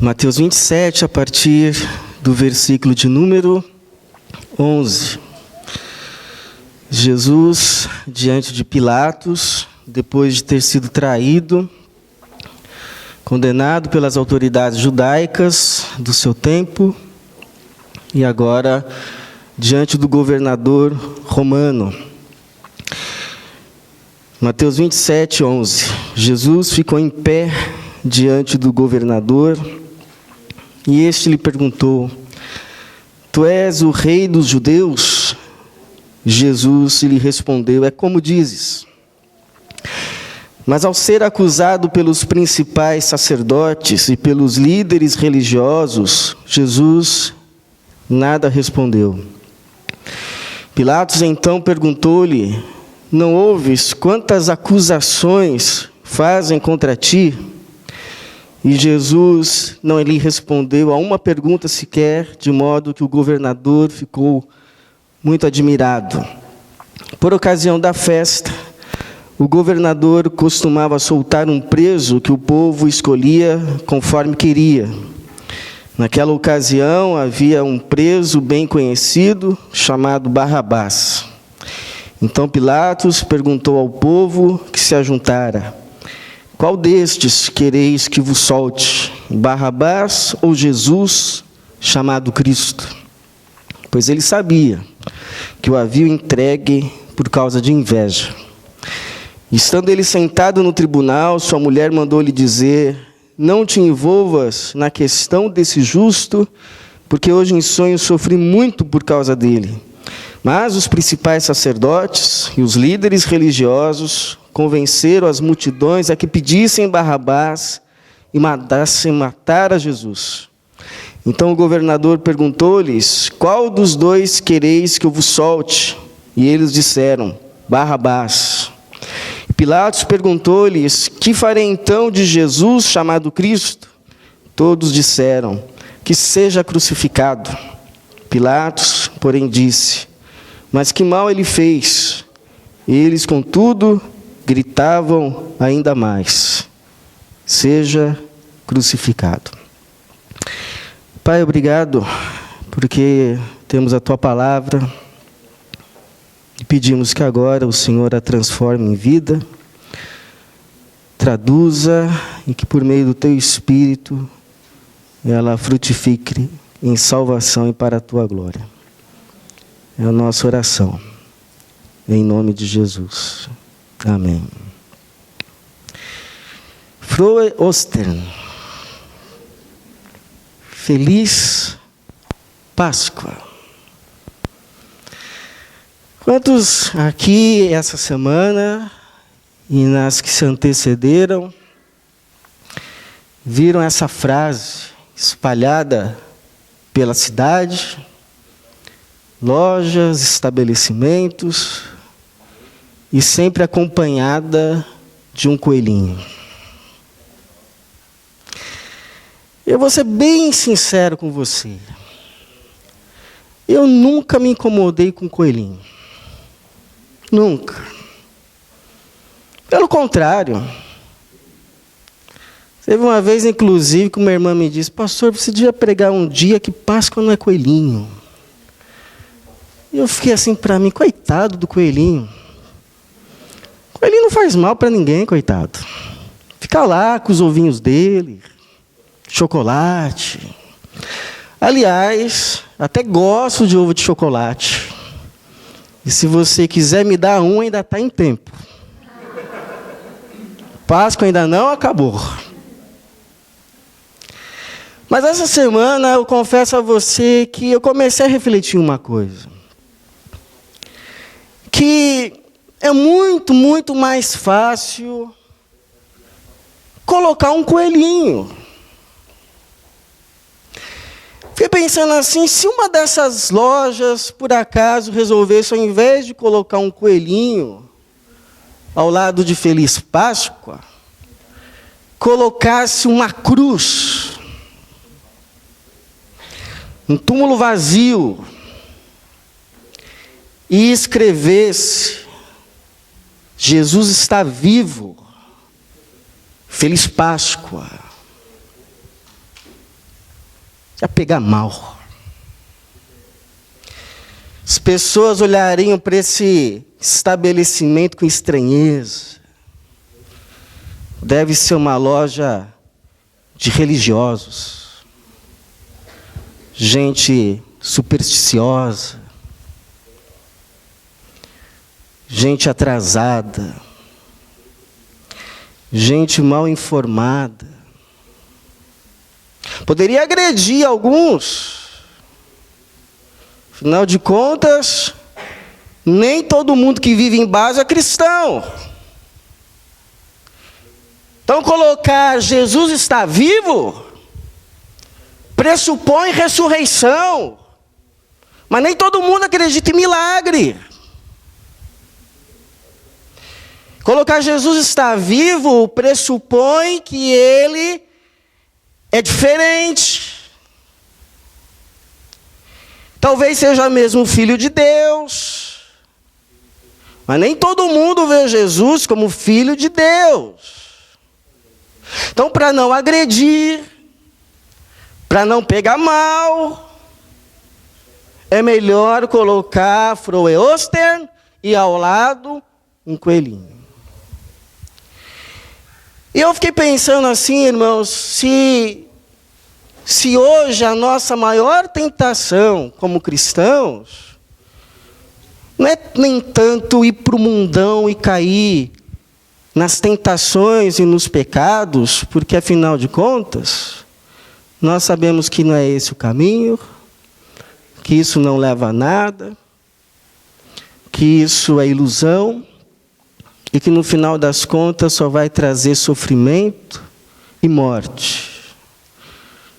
Mateus 27, a partir do versículo de número 11. Jesus, diante de Pilatos, depois de ter sido traído, condenado pelas autoridades judaicas do seu tempo, e agora diante do governador romano. Mateus 27, 11. Jesus ficou em pé diante do governador, e este lhe perguntou: Tu és o rei dos judeus? Jesus lhe respondeu: É como dizes. Mas ao ser acusado pelos principais sacerdotes e pelos líderes religiosos, Jesus nada respondeu. Pilatos então perguntou-lhe: Não ouves quantas acusações fazem contra ti? E Jesus não lhe respondeu a uma pergunta sequer, de modo que o governador ficou muito admirado. Por ocasião da festa, o governador costumava soltar um preso que o povo escolhia conforme queria. Naquela ocasião, havia um preso bem conhecido, chamado Barrabás. Então Pilatos perguntou ao povo que se ajuntara: Qual destes quereis que vos solte, Barrabás ou Jesus, chamado Cristo? Pois ele sabia que o haviam entregue por causa de inveja. Estando ele sentado no tribunal, sua mulher mandou-lhe dizer: Não te envolvas na questão desse justo, porque hoje em sonho sofri muito por causa dele. Mas os principais sacerdotes e os líderes religiosos convenceram as multidões a que pedissem Barrabás e mandassem matar a Jesus. Então o governador perguntou-lhes: Qual dos dois quereis que eu vos solte? E eles disseram: Barrabás. E Pilatos perguntou-lhes: Que farei então de Jesus, chamado Cristo? Todos disseram: Que seja crucificado. Pilatos, porém, disse: Mas que mal ele fez? Eles, contudo, gritavam ainda mais: Seja crucificado. Pai, obrigado, porque temos a Tua palavra, e pedimos que agora o Senhor a transforme em vida, traduza, e que por meio do Teu Espírito ela frutifique em salvação e para a Tua glória. É a nossa oração, em nome de Jesus. Amém. Frohe Ostern. Feliz Páscoa. Quantos aqui essa semana e nas que se antecederam viram essa frase espalhada pela cidade, lojas, estabelecimentos, e sempre acompanhada de um coelhinho? Eu vou ser bem sincero com você. Eu nunca me incomodei com coelhinho. Nunca. Pelo contrário. Teve uma vez, inclusive, que uma irmã me disse: Pastor, você devia pregar um dia que Páscoa não é coelhinho. E eu fiquei assim para mim: coitado do coelhinho. Coelhinho não faz mal para ninguém, coitado. Fica lá com os ovinhos dele, chocolate. Aliás, até gosto de ovo de chocolate. E se você quiser me dar um, ainda está em tempo. Páscoa ainda não acabou. Mas essa semana eu confesso a você que eu comecei a refletir uma coisa. Que é muito, muito mais fácil colocar um coelhinho. Fiquei pensando assim: se uma dessas lojas, por acaso, resolvesse, ao invés de colocar um coelhinho ao lado de Feliz Páscoa, colocasse uma cruz, um túmulo vazio, e escrevesse: Jesus está vivo, Feliz Páscoa. ia pegar mal. As pessoas olhariam para esse estabelecimento com estranheza. Deve ser uma loja de religiosos, gente supersticiosa, gente atrasada, gente mal informada. Poderia agredir alguns. Afinal de contas, nem todo mundo que vive em base é cristão. Então, colocar Jesus está vivo pressupõe ressurreição. Mas nem todo mundo acredita em milagre. Colocar Jesus está vivo pressupõe que ele é diferente. Talvez seja mesmo filho de Deus. Mas nem todo mundo vê Jesus como filho de Deus. Então, para não agredir, para não pegar mal, é melhor colocar Frohe Ostern e ao lado um coelhinho. E eu fiquei pensando assim, irmãos, se hoje a nossa maior tentação como cristãos não é nem tanto ir para o mundão e cair nas tentações e nos pecados, porque afinal de contas, nós sabemos que não é esse o caminho, que isso não leva a nada, que isso é ilusão, e que no final das contas só vai trazer sofrimento e morte.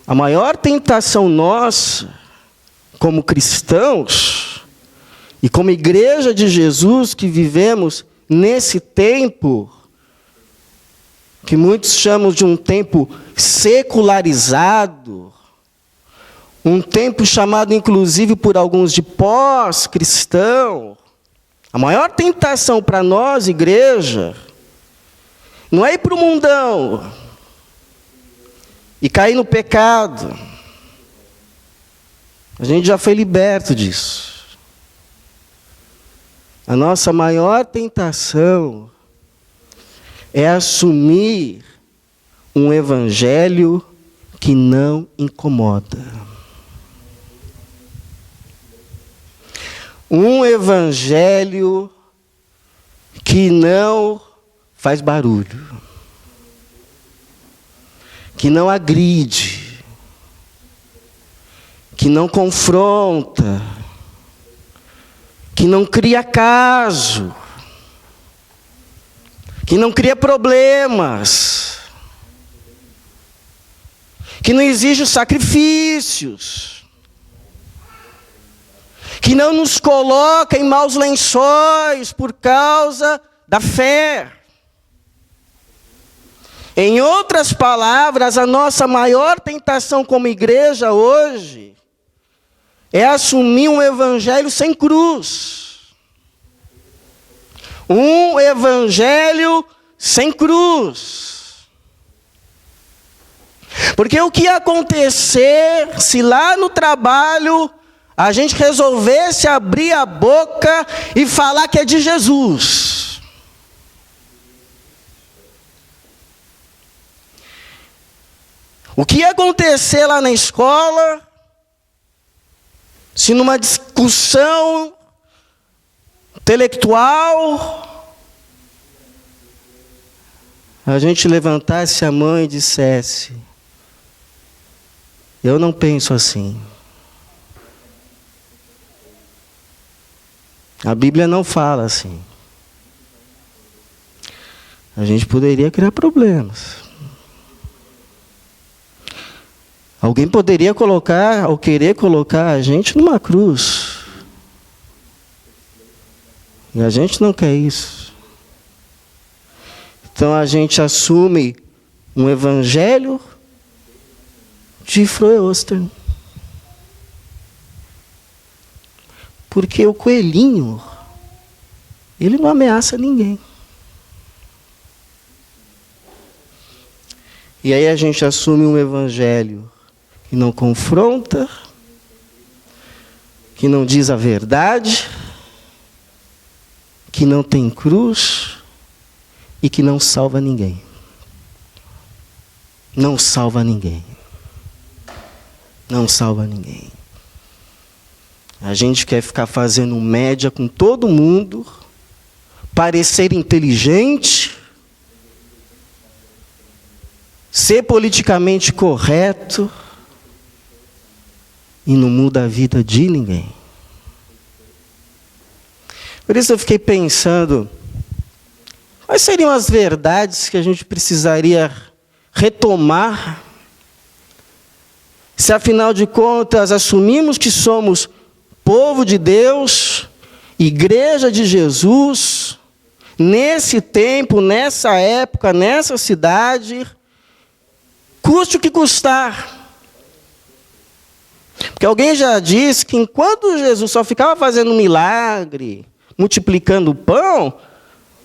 A maior tentação nossa, como cristãos, e como igreja de Jesus que vivemos nesse tempo, que muitos chamam de um tempo secularizado, um tempo chamado inclusive por alguns de pós-cristão. A maior tentação para nós, igreja, não é ir para o mundão e cair no pecado. A gente já foi liberto disso. A nossa maior tentação é assumir um evangelho que não incomoda. Um evangelho que não faz barulho, que não agride, que não confronta, que não cria caso, que não cria problemas, que não exige sacrifícios, que não nos coloca em maus lençóis por causa da fé. Em outras palavras, a nossa maior tentação como igreja hoje é assumir um evangelho sem cruz. Um evangelho sem cruz. Porque o que ia acontecer se lá no trabalho a gente resolvesse abrir a boca e falar que é de Jesus? O que ia acontecer lá na escola se numa discussão intelectual a gente levantasse a mão e dissesse: eu não penso assim. A Bíblia não fala assim. A gente poderia criar problemas. Alguém poderia colocar, ou querer colocar a gente numa cruz. E a gente não quer isso. Então a gente assume um evangelho de Frohe Ostern. Porque o coelhinho, ele não ameaça ninguém. E aí a gente assume um evangelho que não confronta, que não diz a verdade, que não tem cruz e que não salva ninguém. Não salva ninguém. Não salva ninguém. A gente quer ficar fazendo média com todo mundo, parecer inteligente, ser politicamente correto e não muda a vida de ninguém. Por isso eu fiquei pensando, quais seriam as verdades que a gente precisaria retomar, se afinal de contas assumimos que somos povo de Deus, igreja de Jesus, nesse tempo, nessa época, nessa cidade, custe o que custar. Porque alguém já disse que enquanto Jesus só ficava fazendo milagre, multiplicando o pão,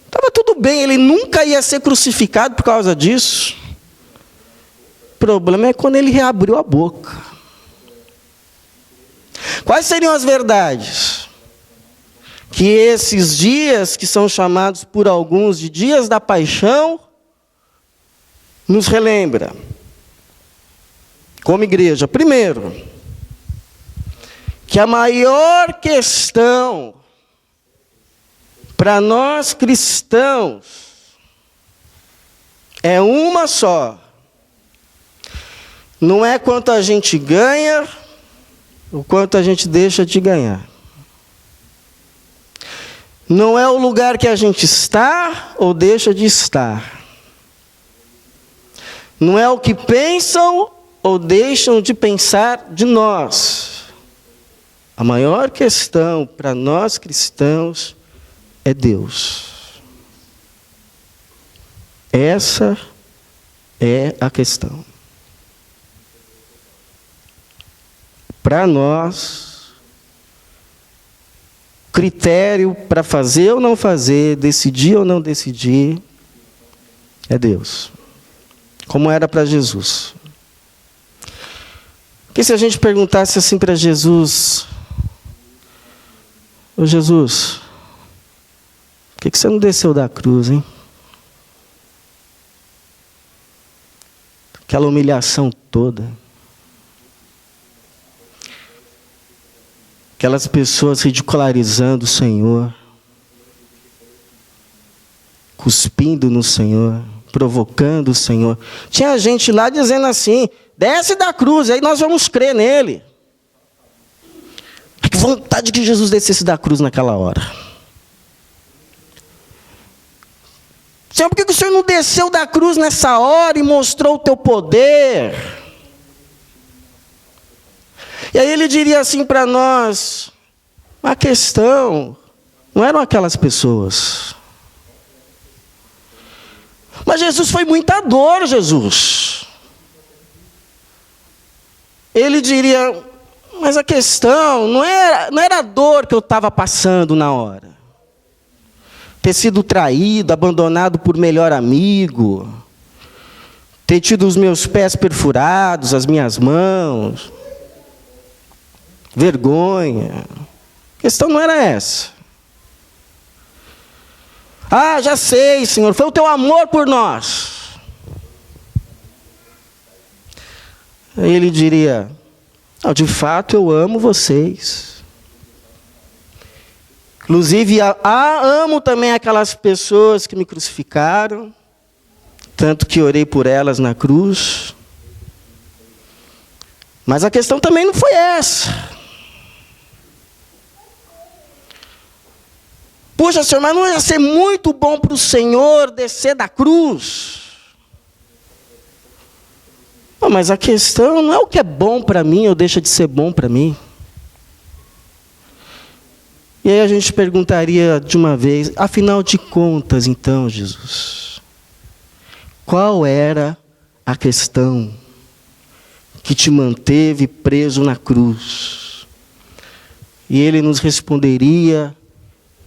estava tudo bem, ele nunca ia ser crucificado por causa disso. O problema é quando ele reabriu a boca. Quais seriam as verdades? Que esses dias, que são chamados por alguns de dias da paixão, nos relembra. Como igreja, primeiro, que a maior questão para nós cristãos é uma só. Não é quanto a gente ganha, o quanto a gente deixa de ganhar. Não é o lugar que a gente está ou deixa de estar. Não é o que pensam ou deixam de pensar de nós. A maior questão para nós cristãos é Deus. Essa é a questão. Para nós, critério para fazer ou não fazer, decidir ou não decidir, é Deus. Como era para Jesus. Porque se a gente perguntasse assim para Jesus: ô Jesus, por que você não desceu da cruz, hein? Aquela humilhação toda. Aquelas pessoas ridicularizando o Senhor, cuspindo no Senhor, provocando o Senhor. Tinha gente lá dizendo assim: desce da cruz, aí nós vamos crer nele. Que vontade que Jesus descesse da cruz naquela hora. Senhor, por que o Senhor não desceu da cruz nessa hora e mostrou o teu poder? E aí ele diria assim para nós: a questão não eram aquelas pessoas. Mas Jesus foi muita dor, Jesus. Ele diria: mas a questão não era a dor que eu estava passando na hora. Ter sido traído, abandonado por melhor amigo, ter tido os meus pés perfurados, as minhas mãos, vergonha. A questão não era essa. Ah, já sei, Senhor, foi o teu amor por nós. Aí ele diria: não, de fato eu amo vocês. Inclusive, amo também aquelas pessoas que me crucificaram, tanto que orei por elas na cruz. Mas a questão também não foi essa. Puxa, Senhor, mas não ia ser muito bom para o Senhor descer da cruz? Não, mas a questão não é o que é bom para mim ou deixa de ser bom para mim. E aí a gente perguntaria de uma vez: afinal de contas, então, Jesus, qual era a questão que te manteve preso na cruz? E ele nos responderia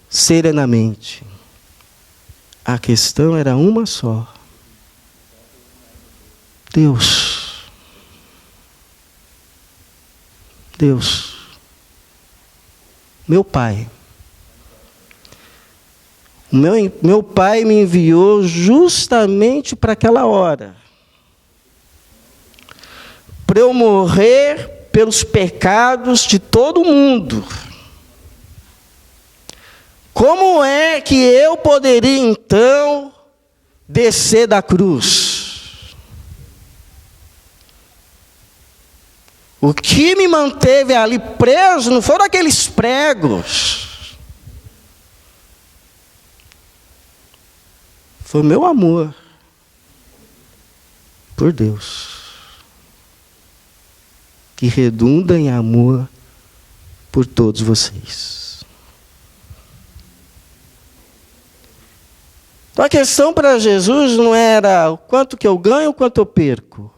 serenamente: a questão era uma só. Deus. Deus, meu Pai. Meu Pai me enviou justamente para aquela hora, para eu morrer pelos pecados de todo mundo. Como é que eu poderia então descer da cruz? O que me manteve ali preso não foram aqueles pregos. Foi o meu amor por Deus, que redunda em amor por todos vocês. Então a questão para Jesus não era o quanto que eu ganho, o quanto eu perco.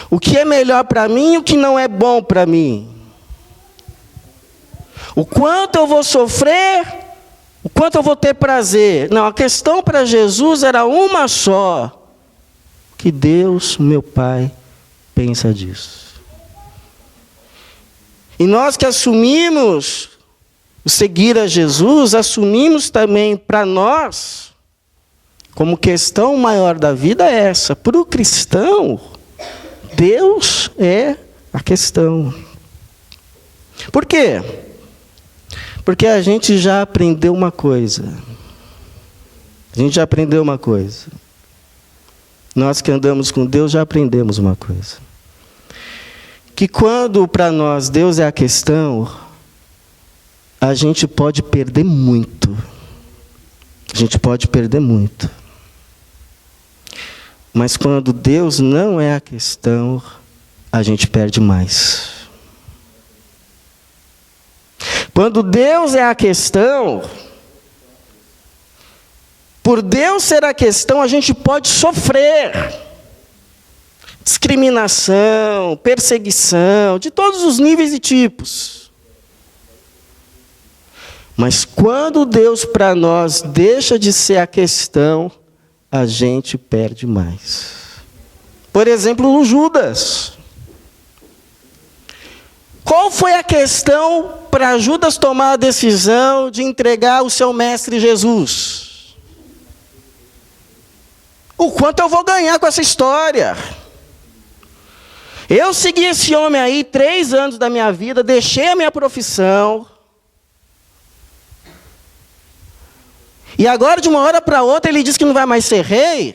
O que é melhor para mim e o que não é bom para mim. O quanto eu vou sofrer, o quanto eu vou ter prazer. Não, a questão para Jesus era uma só. Que Deus, meu Pai, pensa disso. E nós que assumimos o seguir a Jesus, assumimos também para nós, como questão maior da vida é essa. Para o cristão, Deus é a questão. Por quê? Porque a gente já aprendeu uma coisa. Nós que andamos com Deus já aprendemos uma coisa. Que quando para nós Deus é a questão, a gente pode perder muito. Mas quando Deus não é a questão, a gente perde mais. Quando Deus é a questão, por Deus ser a questão, a gente pode sofrer discriminação, perseguição, de todos os níveis e tipos. Mas quando Deus para nós deixa de ser a questão, a gente perde mais. Por exemplo, o Judas. Qual foi a questão para Judas tomar a decisão de entregar o seu mestre Jesus? O quanto eu vou ganhar com essa história? Eu segui esse homem aí 3 anos da minha vida, deixei a minha profissão. E agora, de uma hora para outra, ele diz que não vai mais ser rei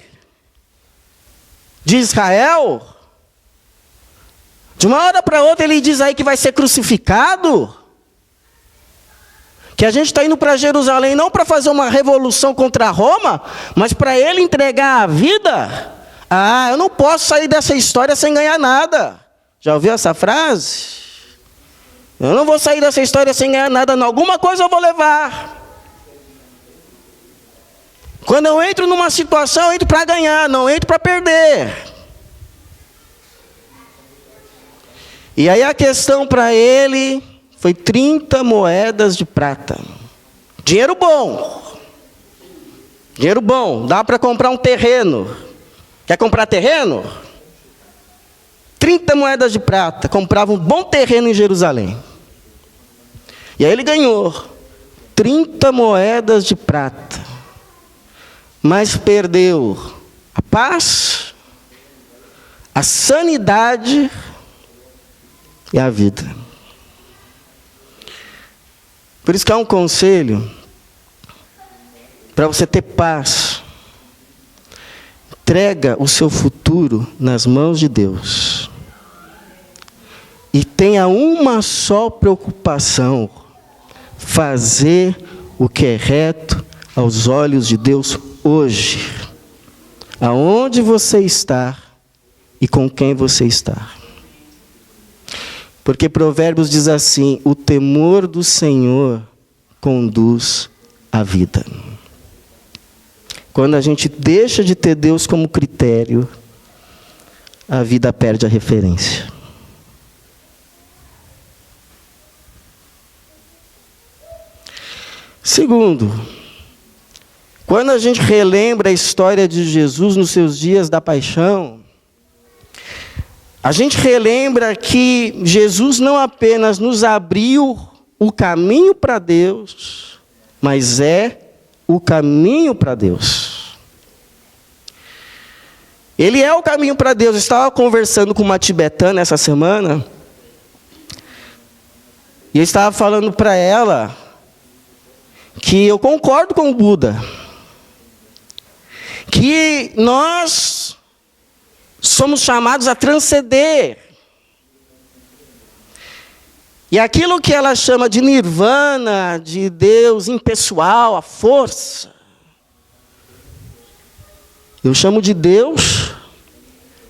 de Israel. De uma hora para outra, ele diz aí que vai ser crucificado. Que a gente está indo para Jerusalém não para fazer uma revolução contra Roma, mas para ele entregar a vida. Ah, eu não posso sair dessa história sem ganhar nada. Já ouviu essa frase? Eu não vou sair dessa história sem ganhar nada, não. Alguma coisa eu vou levar. Quando eu entro numa situação, eu entro para ganhar, não entro para perder. E aí a questão para ele foi 30 moedas de prata. Dinheiro bom. Dinheiro bom, dá para comprar um terreno. Quer comprar terreno? 30 moedas de prata, comprava um bom terreno em Jerusalém. E aí ele ganhou 30 moedas de prata. Mas perdeu a paz, a sanidade e a vida. Por isso que há um conselho para você ter paz. Entrega o seu futuro nas mãos de Deus. E tenha uma só preocupação: fazer o que é reto aos olhos de Deus hoje, aonde você está e com quem você está. Porque Provérbios diz assim: o temor do Senhor conduz à vida. Quando a gente deixa de ter Deus como critério, a vida perde a referência. Segundo, quando a gente relembra a história de Jesus nos seus dias da paixão, a gente relembra que Jesus não apenas nos abriu o caminho para Deus, mas é o caminho para Deus. Ele é o caminho para Deus. Eu estava conversando com uma tibetana essa semana, e eu estava falando para ela que eu concordo com o Buda, que nós somos chamados a transcender. E aquilo que ela chama de nirvana, de Deus impessoal, a força, eu chamo de Deus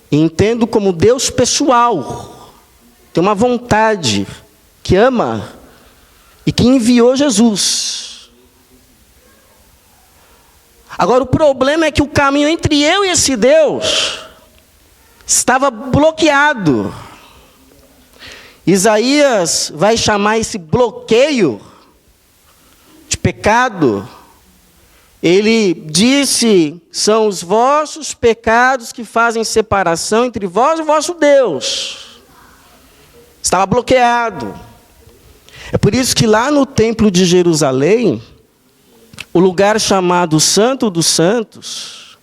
e entendo como Deus pessoal. Tem uma vontade que ama e que enviou Jesus. Agora o problema é que o caminho entre eu e esse Deus estava bloqueado. Isaías vai chamar esse bloqueio de pecado. Ele disse: são os vossos pecados que fazem separação entre vós e o vosso Deus. Estava bloqueado. É por isso que lá no templo de Jerusalém, o lugar chamado Santo dos Santos,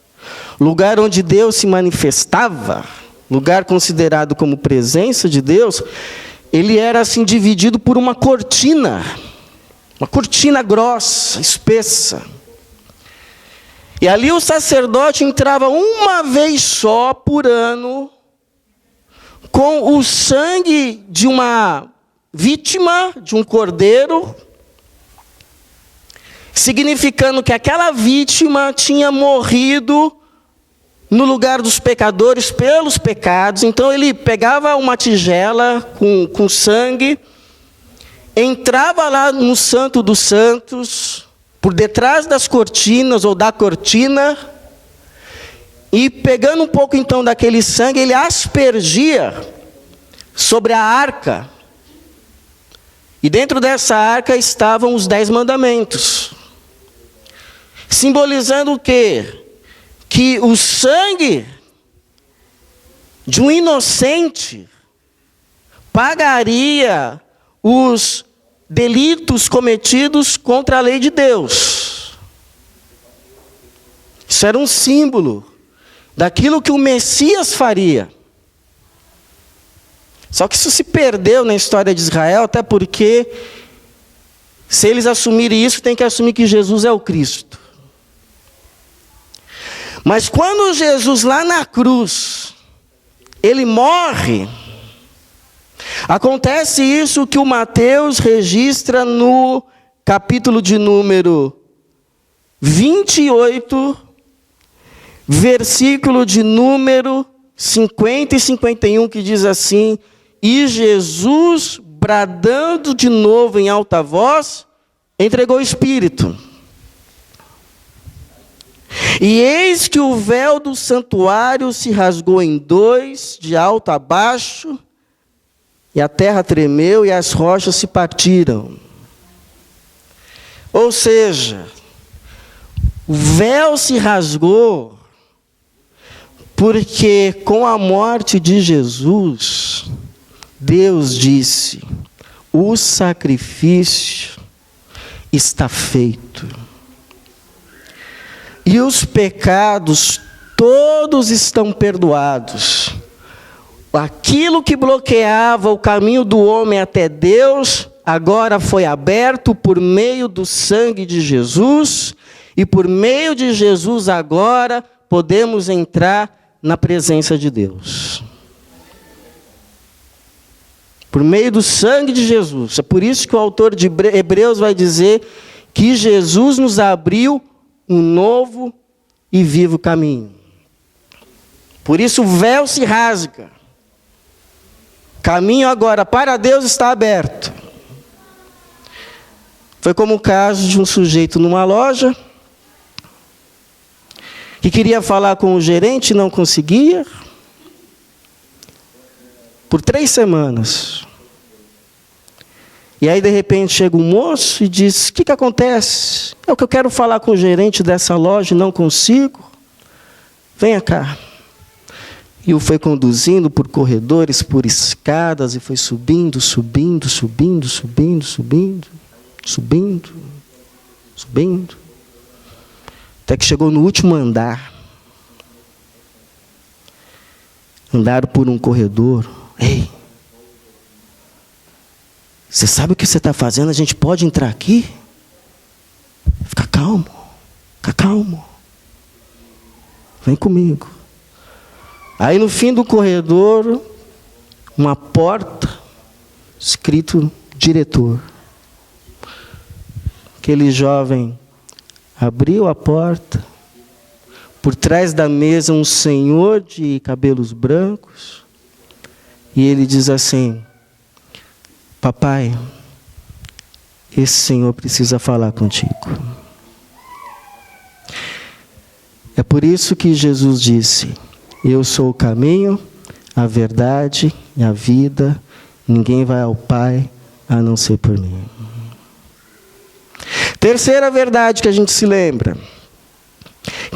lugar onde Deus se manifestava, lugar considerado como presença de Deus, ele era assim dividido por uma cortina grossa, espessa. E ali o sacerdote entrava uma vez só por ano, com o sangue de uma vítima, de um cordeiro, significando que aquela vítima tinha morrido no lugar dos pecadores pelos pecados. Então ele pegava uma tigela com sangue, entrava lá no Santo dos Santos, por detrás das cortinas ou da cortina, e pegando um pouco então daquele sangue, ele aspergia sobre a arca. E dentro dessa arca estavam os 10 mandamentos, simbolizando o quê? Que o sangue de um inocente pagaria os delitos cometidos contra a lei de Deus. Isso era um símbolo daquilo que o Messias faria. Só que isso se perdeu na história de Israel, até porque, se eles assumirem isso, tem que assumir que Jesus é o Cristo. Mas quando Jesus lá na cruz, ele morre, acontece isso que o Mateus registra no capítulo de número 28, versículo de número 50 e 51, que diz assim: e Jesus, bradando de novo em alta voz, entregou o Espírito. E eis que o véu do santuário se rasgou em dois, de alto a baixo, e a terra tremeu e as rochas se partiram. Ou seja, o véu se rasgou, porque com a morte de Jesus, Deus disse: o sacrifício está feito. E os pecados todos estão perdoados. Aquilo que bloqueava o caminho do homem até Deus, agora foi aberto por meio do sangue de Jesus. E por meio de Jesus agora podemos entrar na presença de Deus. Por meio do sangue de Jesus. É por isso que o autor de Hebreus vai dizer que Jesus nos abriu um novo e vivo caminho. Por isso o véu se rasga. O caminho agora para Deus está aberto. Foi como o caso de um sujeito numa loja, que queria falar com o gerente e não conseguia, por 3 semanas. E aí, de repente, chega um moço e diz: o que acontece? É o que eu quero falar com o gerente dessa loja e não consigo. Venha cá. E o foi conduzindo por corredores, por escadas, e foi subindo, subindo, subindo, subindo, subindo, subindo, subindo. Até que chegou no último andar. Andaram por um corredor. Ei, você sabe o que você está fazendo? A gente pode entrar aqui? Fica calmo, fica calmo. Vem comigo. Aí no fim do corredor, uma porta, escrito diretor. Aquele jovem abriu a porta. Por trás da mesa um senhor de cabelos brancos. E ele diz assim: papai, esse senhor precisa falar contigo. É por isso que Jesus disse: eu sou o caminho, a verdade e a vida. Ninguém vai ao Pai a não ser por mim. Terceira verdade que a gente se lembra: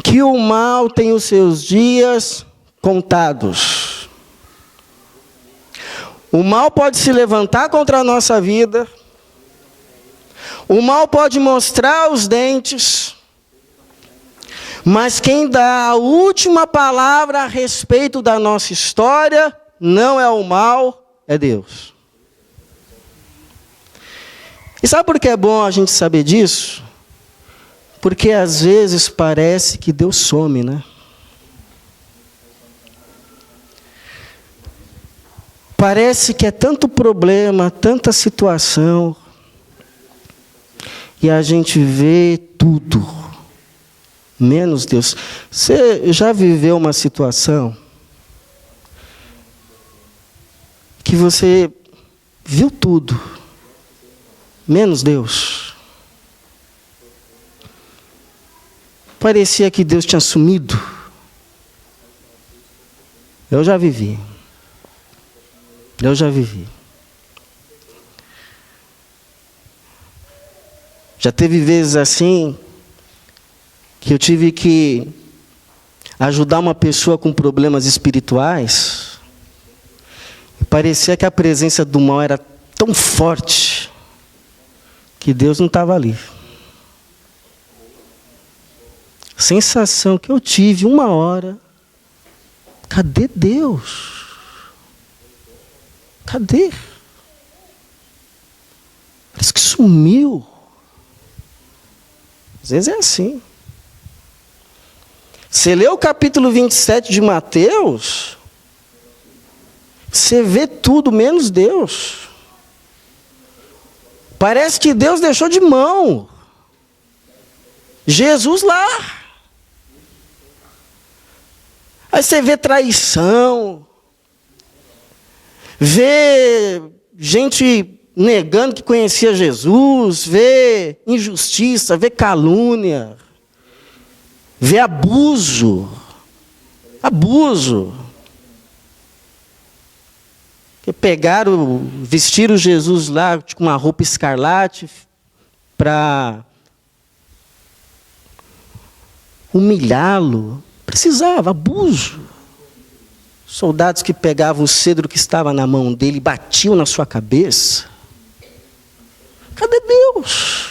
que o mal tem os seus dias contados. O mal pode se levantar contra a nossa vida. O mal pode mostrar os dentes. Mas quem dá a última palavra a respeito da nossa história não é o mal, é Deus. E sabe por que é bom a gente saber disso? Porque às vezes parece que Deus some, né? Parece que é tanto problema, tanta situação, e a gente vê tudo, menos Deus. Você já viveu uma situação que você viu tudo, menos Deus? Parecia que Deus tinha sumido. Eu já vivi. Eu já vivi. Já teve vezes assim que eu tive que ajudar uma pessoa com problemas espirituais. E parecia que a presença do mal era tão forte que Deus não estava ali. A sensação que eu tive uma hora: cadê Deus? Cadê? Parece que sumiu. Às vezes é assim. Você lê o capítulo 27 de Mateus, você vê tudo menos Deus. Parece que Deus deixou de mão. Jesus lá. Aí você vê traição, vê gente negando que conhecia Jesus, vê injustiça, vê calúnia, vê abuso. Abuso. Que pegaram, vestiram Jesus lá com uma roupa escarlate para humilhá-lo. Precisava, abuso. Soldados que pegavam o cedro que estava na mão dele e batiam na sua cabeça. Cadê Deus?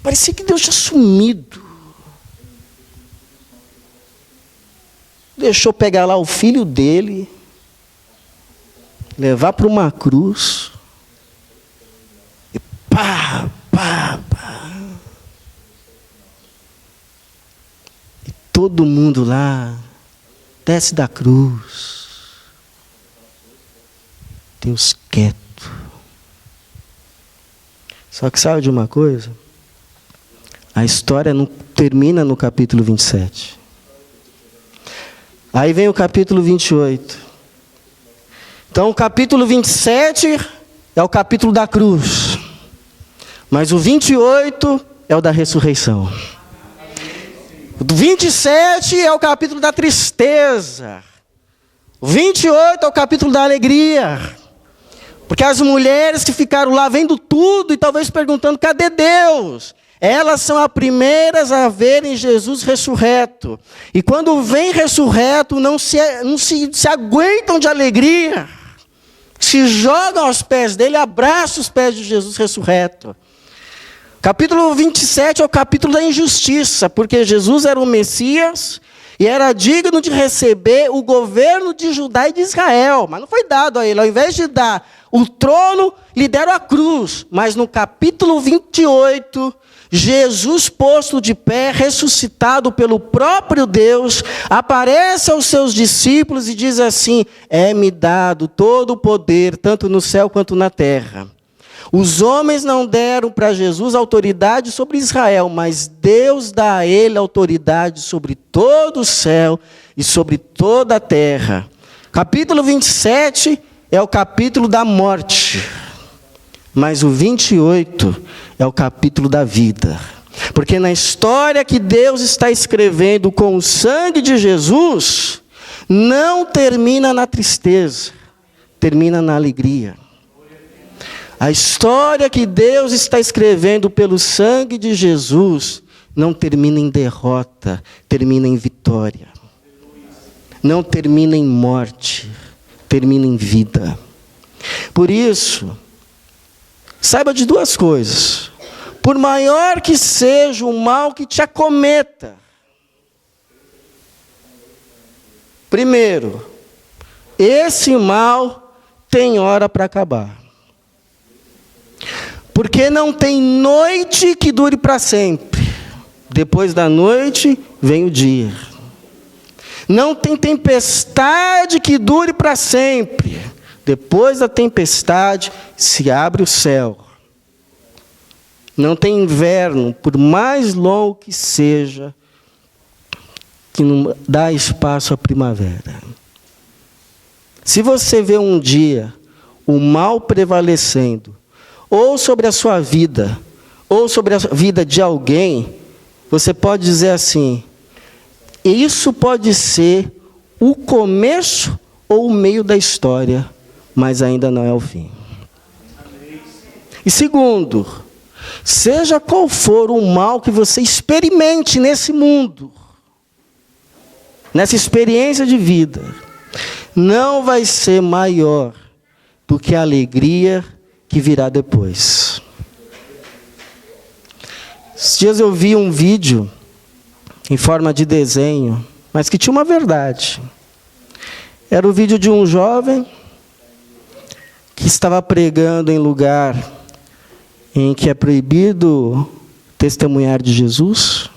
Parecia que Deus tinha sumido. Deixou pegar lá o filho dele, levar para uma cruz, e pá, pá, pá. E todo mundo lá desce da cruz. Deus quieto. Só que sabe de uma coisa? A história não termina no capítulo 27. Aí vem o capítulo 28. Então o capítulo 27 é o capítulo da cruz. Mas o 28 é o da ressurreição. O 27 é o capítulo da tristeza. O 28 é o capítulo da alegria. Porque as mulheres que ficaram lá vendo tudo e talvez perguntando: cadê Deus? Elas são as primeiras a verem Jesus ressurreto. E quando vem ressurreto, não se aguentam de alegria. Se jogam aos pés dele, abraçam os pés de Jesus ressurreto. Capítulo 27 é o capítulo da injustiça, porque Jesus era o Messias e era digno de receber o governo de Judá e de Israel. Mas não foi dado a ele. Ao invés de dar o trono, lhe deram a cruz. Mas no capítulo 28... Jesus, posto de pé, ressuscitado pelo próprio Deus, aparece aos seus discípulos e diz assim: é-me dado todo o poder, tanto no céu quanto na terra. Os homens não deram para Jesus autoridade sobre Israel, mas Deus dá a ele autoridade sobre todo o céu e sobre toda a terra. Capítulo 27 é o capítulo da morte. Mas o 28 é o capítulo da vida. Porque na história que Deus está escrevendo com o sangue de Jesus, não termina na tristeza, termina na alegria. A história que Deus está escrevendo pelo sangue de Jesus, não termina em derrota, termina em vitória. Não termina em morte, termina em vida. Por isso, saiba de duas coisas. Por maior que seja o mal que te acometa, primeiro, esse mal tem hora para acabar. Porque não tem noite que dure para sempre. Depois da noite vem o dia. Não tem tempestade que dure para sempre. Depois da tempestade se abre o céu. Não tem inverno, por mais longo que seja, que não dá espaço à primavera. Se você vê um dia o mal prevalecendo, ou sobre a sua vida, ou sobre a vida de alguém, você pode dizer assim: isso pode ser o começo ou o meio da história, mas ainda não é o fim. E segundo, seja qual for o mal que você experimente nesse mundo, nessa experiência de vida, não vai ser maior do que a alegria que virá depois. Esses dias eu vi um vídeo em forma de desenho, mas que tinha uma verdade. Era o vídeo de um jovem que estava pregando em lugar em que é proibido testemunhar de Jesus,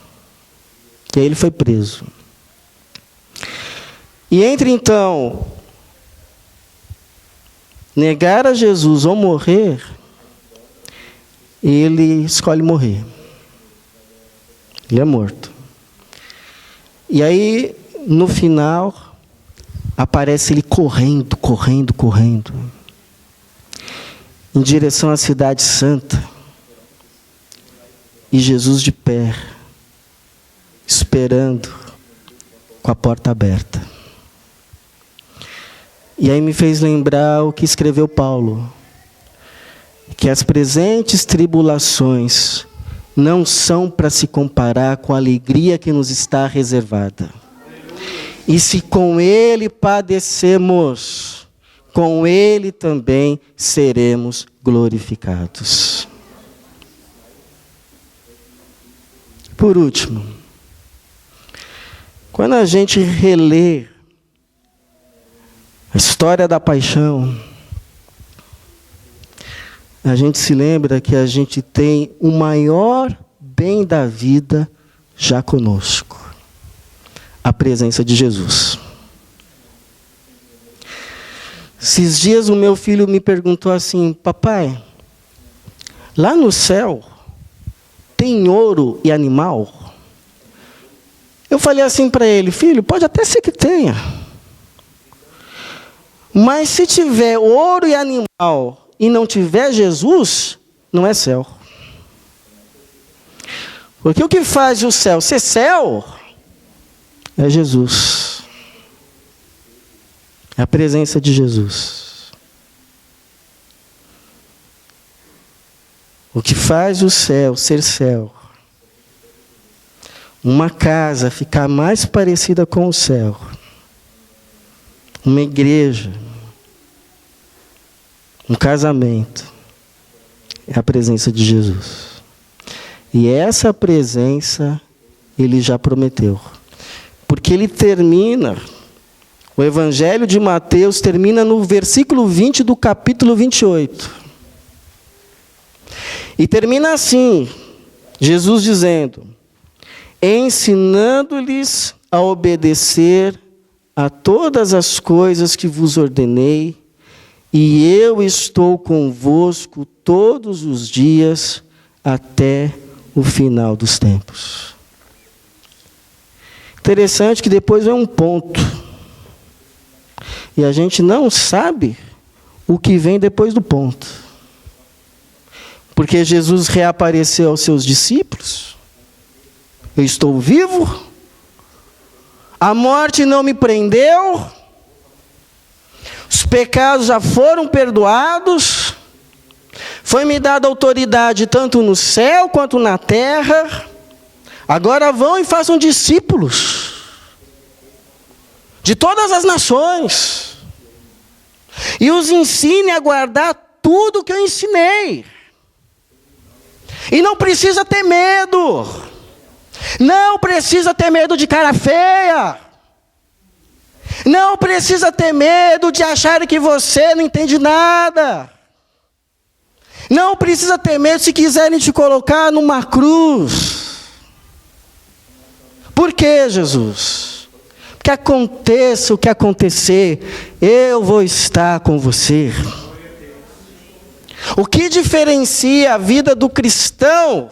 e aí ele foi preso. E entre então negar a Jesus ou morrer, ele escolhe morrer. Ele é morto. E aí, no final, aparece ele correndo, em direção à cidade santa. E Jesus de pé, esperando, com a porta aberta. E aí me fez lembrar o que escreveu Paulo, que as presentes tribulações não são para se comparar com a alegria que nos está reservada. E se com Ele padecemos, com Ele também seremos glorificados. Por último, quando a gente relê a história da paixão, a gente se lembra que a gente tem o maior bem da vida já conosco: a presença de Jesus. Esses dias o meu filho me perguntou assim: papai, lá no céu tem ouro e animal? Eu falei assim para ele: filho, pode até ser que tenha, mas se tiver ouro e animal e não tiver Jesus, não é céu. Porque o que faz o céu ser céu é Jesus. É a presença de Jesus. O que faz o céu ser céu uma casa ficar mais parecida com o céu, uma igreja, um casamento, é a presença de Jesus. E essa presença Ele já prometeu. Porque Ele termina, o Evangelho de Mateus termina no versículo 20 do capítulo 28. E termina assim, Jesus dizendo: ensinando-lhes a obedecer a todas as coisas que vos ordenei, e eu estou convosco todos os dias até o final dos tempos. Interessante que depois vem um ponto. E a gente não sabe o que vem depois do ponto. Porque Jesus reapareceu aos seus discípulos. Eu estou vivo. A morte não me prendeu. Os pecados já foram perdoados. Foi-me dada autoridade tanto no céu quanto na terra. Agora vão e façam discípulos de todas as nações. E os ensine a guardar tudo que eu ensinei. E não precisa ter medo. Não precisa ter medo de cara feia. Não precisa ter medo de achar que você não entende nada. Não precisa ter medo se quiserem te colocar numa cruz. Por que, Jesus? Porque aconteça o que acontecer, eu vou estar com você. O que diferencia a vida do cristão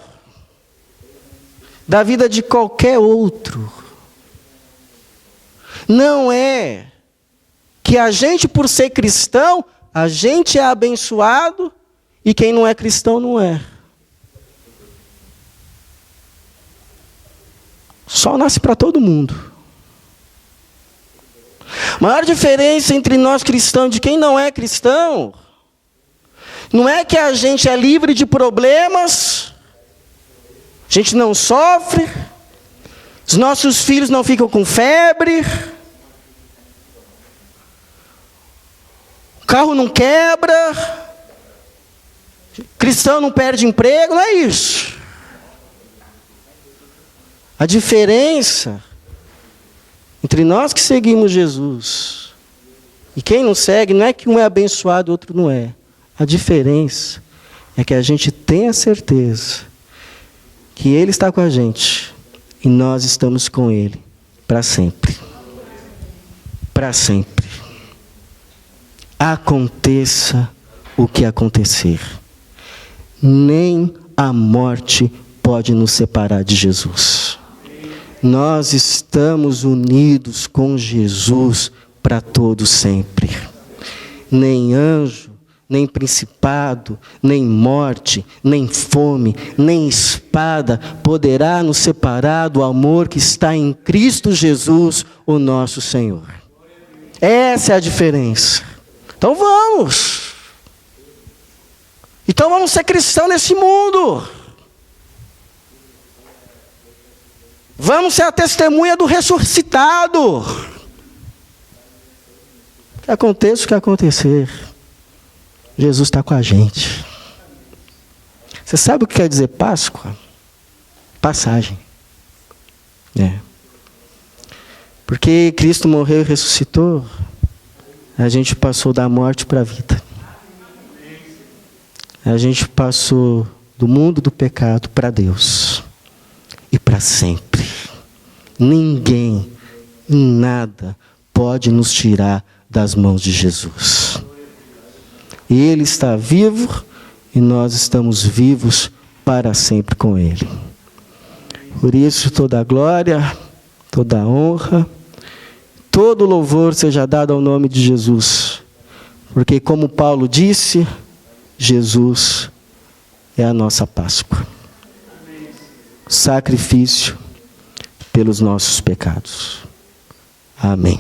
da vida de qualquer outro não é que a gente, por ser cristão, a gente é abençoado e quem não é cristão não é. O sol nasce para todo mundo. A maior diferença entre nós cristãos e de quem não é cristão não é que a gente é livre de problemas, a gente não sofre, os nossos filhos não ficam com febre, o carro não quebra, cristão não perde emprego, não é isso. A diferença entre nós que seguimos Jesus e quem não segue não é que um é abençoado e outro não é. A diferença é que a gente tem a certeza que Ele está com a gente e nós estamos com Ele para sempre. Para sempre. Aconteça o que acontecer. Nem a morte pode nos separar de Jesus. Nós estamos unidos com Jesus para todo sempre. Nem anjo, nem principado, nem morte, nem fome, nem espada poderá nos separar do amor que está em Cristo Jesus, o nosso Senhor. Essa é a diferença. Então vamos. Então vamos ser cristãos nesse mundo. Vamos ser a testemunha do ressuscitado. Que aconteça o que acontecer, Jesus está com a gente. Você sabe o que quer dizer Páscoa? Passagem. Porque Cristo morreu e ressuscitou, a gente passou da morte para a vida. A gente passou do mundo do pecado para Deus. E para sempre. Ninguém, nada pode nos tirar das mãos de Jesus. Ele está vivo e nós estamos vivos para sempre com Ele. Por isso toda a glória, toda a honra, todo louvor seja dado ao nome de Jesus. Porque como Paulo disse, Jesus é a nossa Páscoa. Sacrifício pelos nossos pecados. Amém.